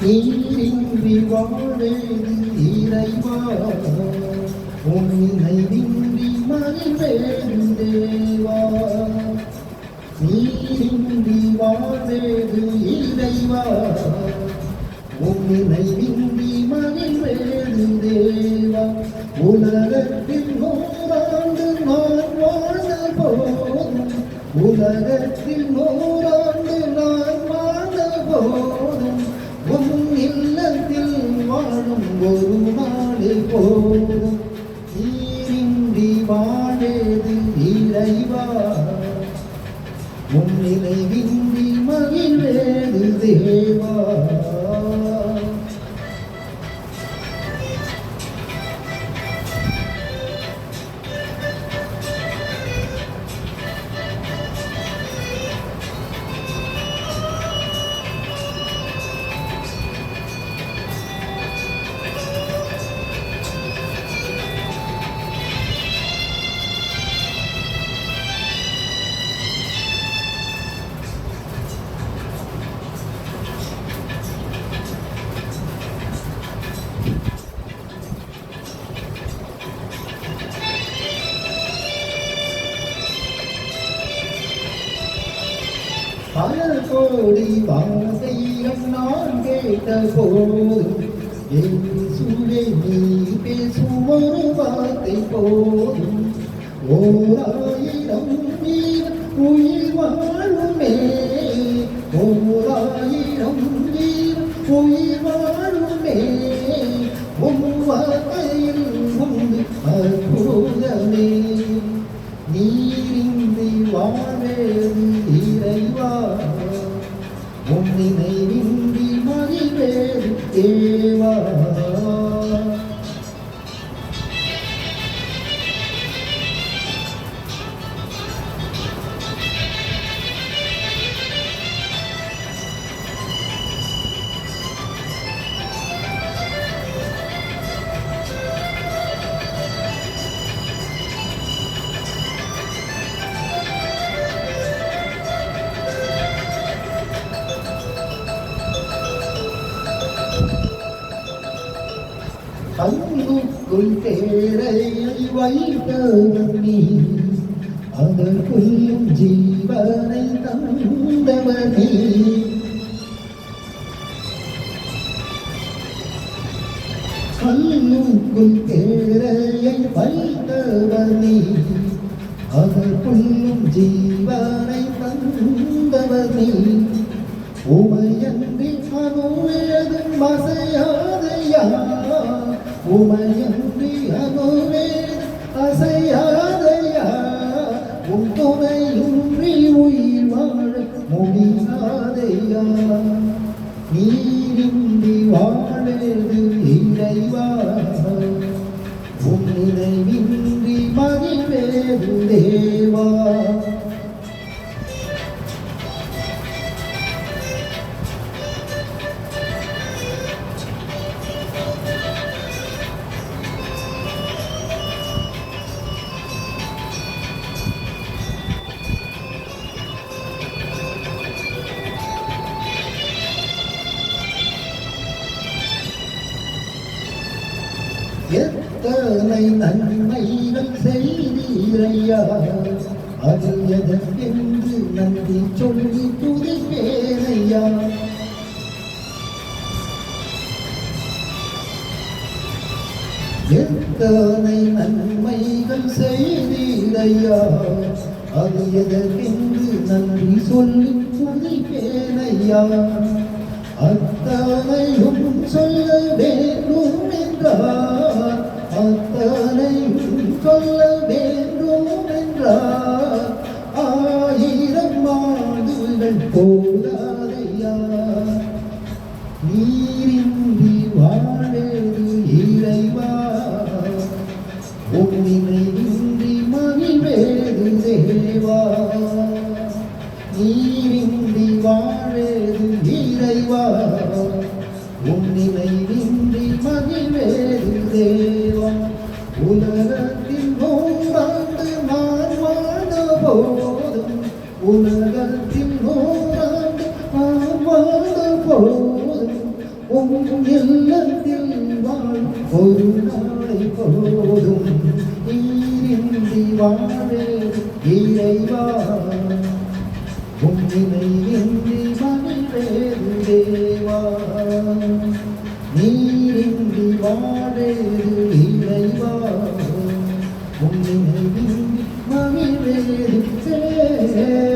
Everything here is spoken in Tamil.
நீரின்றி வாழேது இறைவா உன்னை நின்றி மகிழ்வேன் தேவா நீரின்றி வாழேது இறைவா உன்னை நின்றி மகிழ்வேன் தேவா உலகத்தில் 100 ஆண்டு நான் வாழ்ந்த போதும் உலகத்தில் 100 ஆண்டு நான் வாழ்ந்த போதும் உன் இல்லத்தில் வாழும் ஒரு நாளே போதும் நீரின்றி வாழேது இறைவா உன் நினைவின்றி மகிழ்வேது தேவா பல கோடி வார்த்தைகள் நான் கேட்ட போதும் இயேசுவே நீ பேசும் ஒரு வார்த்தை போதும் 1000 வீரன் உயிர் வாழுமே 1000 வீரன் உயிர் வாழுமே உன் வார்த்தையில் உண்டு அற்புதமே நீரின்றி வாழேது இறைவா உன் நினைவின்றி மகிழ்வேது தேவா கண்ணுக்குள் தேரையை வைத்தவன் நீ அதற்குள்ளும் ஜீவனை தந்தவன் நீ கண்ணுக்குள் தேரையை வைத்தவன் நீ அதற்குள்ளும் ஜீவனை தந்தவன் நீ உமையன்றி அனுவேதும் அசையாதையா உமையன்றி அனுவேதும் அசையாதையா உன் துணையின்றி உயிர் வாழ முடியாதையா நீரின்றி வாழேது இறைவா உன் நினைவின்றி மகிழ்வேது தேவா எத்தனை நன்மைகள் செய்தீரையா அது எதற்கென்று நன்றி சொல்லி துதிப்பேனையா எத்தனை நன்மைகள் செய்தீரையா அது எதற்கென்று நன்றி சொல்லி துதிப்பேனையா அத்தனையும் சொல்ல வேண்டும் என்றார் அத்தனையும் சொல்ல வேண்டும் என்றார் 1000 ஆண்டுகள் போதாதையா நீரின்றி வாழேது இறைவா உன் நினைவின்றி மகிழ்வேது தேவா நீரின்றி வாழேது இறைவா உன் நினைவின்றி மகிழ்வேது தேவா உலகத்தில் 100 ஆண்டு நான் வாழ்ந்த போதும் உலகத்தில் 100 ஆண்டு ஒரு நாளை போதும் நீரின்றி வாழே இறைவா உன் நினைவின்றி மகிழ்வேது தேவா நீரின்றி வாழேது இறைவா உன் நினைவின்றி மகிழ்வேது தேவா